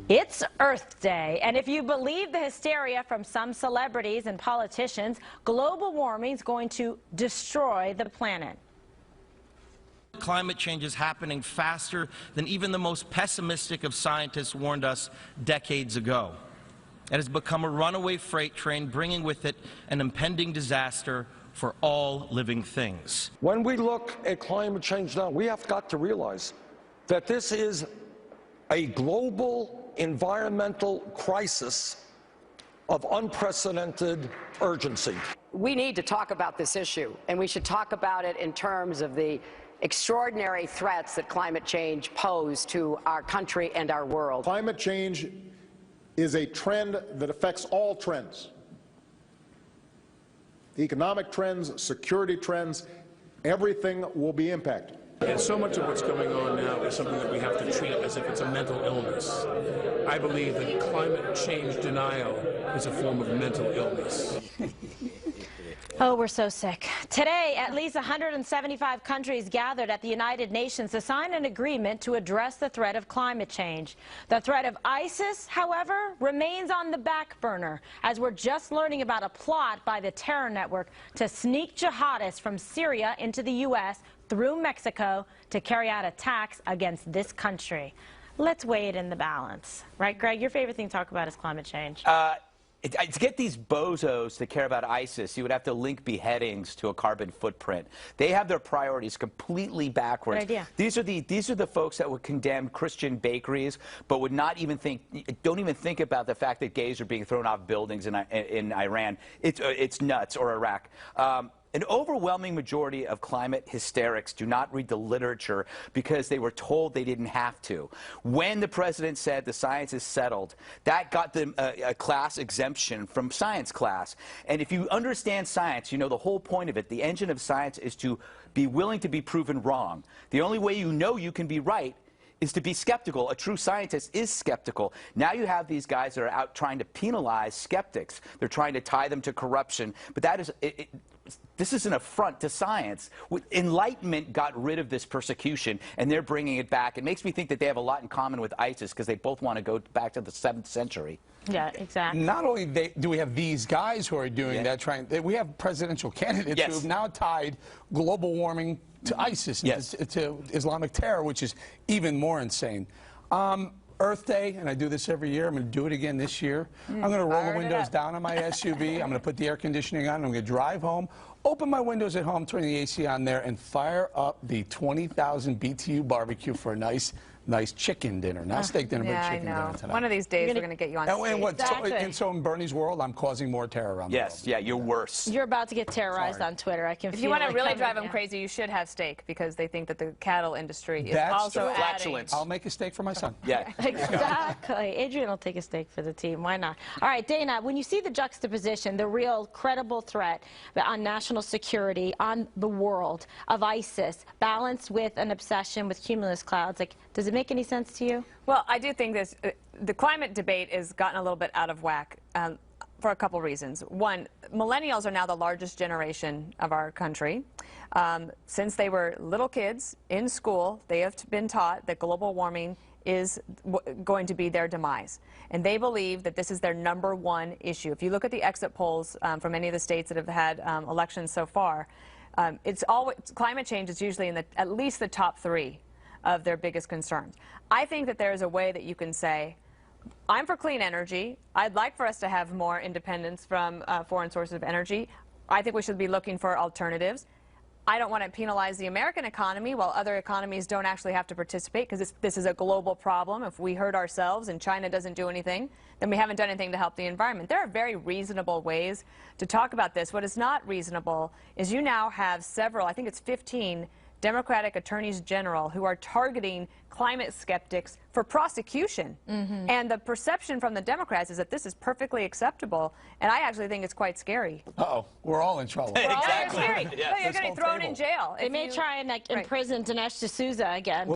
It's Earth Day, and if you believe the hysteria from some celebrities and politicians, global warming is going to destroy the planet. Climate change is happening faster than even the most pessimistic of scientists warned us decades ago. It has become a runaway freight train, bringing with it an impending disaster for all living things. When we look at climate change now, we have got to realize that this is a global environmental crisis of unprecedented urgency. We need to talk about this issue, and we should talk about it in terms of the extraordinary threats that climate change pose to our country and our world. Climate change is a trend that affects all trends. Economic trends, security trends, everything will be impacted. And so much of what's going on now is something that we have to treat as if it's a mental illness. I believe that climate change denial is a form of mental illness. Oh, we're so sick. Today, at least 175 countries gathered at the United Nations to sign an agreement to address the threat of climate change. The threat of ISIS, however, remains on the back burner, as we're just learning about a plot by the terror network to sneak jihadists from Syria into the U.S. through Mexico to carry out attacks against this country. Let's weigh it in the balance. Right, Greg? Your favorite thing to talk about is climate change. To get these bozos to care about ISIS, you would have to link beheadings to a carbon footprint. They have their priorities completely backwards. Good idea. These are the folks that would condemn Christian bakeries, but would not even don't even think about the fact that gays are being thrown off buildings in Iran. It's nuts, or Iraq. An overwhelming majority of climate hysterics do not read the literature because they were told they didn't have to. When the president said the science is settled, that got them a class exemption from science class. And if you understand science, you know the whole point of it. The engine of science is to be willing to be proven wrong. The only way you know you can be right is to be skeptical. A true scientist is skeptical. Now you have these guys that are out trying to penalize skeptics. They're trying to tie them to corruption. But that is... This is an affront to science. Enlightenment got rid of this persecution, and they're bringing it back. It makes me think that they have a lot in common with ISIS because they both want to go back to the 7th century. Yeah, exactly. Not only do we have these guys who are doing that, we have presidential candidates who have now tied global warming to ISIS, to Islamic terror, which is even more insane. Earth Day, and I do this every year. I'm going to do it again this year. I'm going to roll the windows down on my SUV. I'm going to put the air conditioning on. I'm going to drive home, open my windows at home, turn the AC on there, and fire up the 20,000 BTU barbecue for a nice chicken dinner. Not steak dinner, but chicken dinner tonight. One of these days, we're going to get you on stage. So in Bernie's world, I'm causing more terror around the world. Yes, yeah, you're worse. You're about to get terrorized on Twitter. I can feel it. If you want to really drive them crazy, you should have steak, because they think that the cattle industry is also adding. I'll make a steak for my son. Yeah. Exactly. Adrian will take a steak for the team. Why not? All right, Dana, when you see the juxtaposition, the real credible threat on national security, on the world of ISIS, balanced with an obsession with cumulus clouds, like, does it make any sense to you? Well, I do think the climate debate has gotten a little bit out of whack for a couple reasons. One, millennials are now the largest generation of our country. Since they were little kids in school, they have been taught that global warming is going to be their demise. And they believe that this is their #1 issue. If you look at the exit polls from any of the states that have had elections so far, climate change is usually in at least the top 3 of their biggest concerns. I think that there is a way that you can say, I'm for clean energy. I'd like for us to have more independence from foreign sources of energy. I think we should be looking for alternatives. I don't want to penalize the American economy while other economies don't actually have to participate, because this is a global problem. If we hurt ourselves and China doesn't do anything, then we haven't done anything to help the environment. There are very reasonable ways to talk about this. What is not reasonable is you now have several, I think it's 15, Democratic attorneys general who are targeting climate skeptics for prosecution. And the perception from the Democrats is that this is perfectly acceptable, and I actually think it's quite scary. Uh-oh, we're all in trouble. Exactly. No, you're going to be thrown in jail. They may try and imprison Dinesh D'Souza again.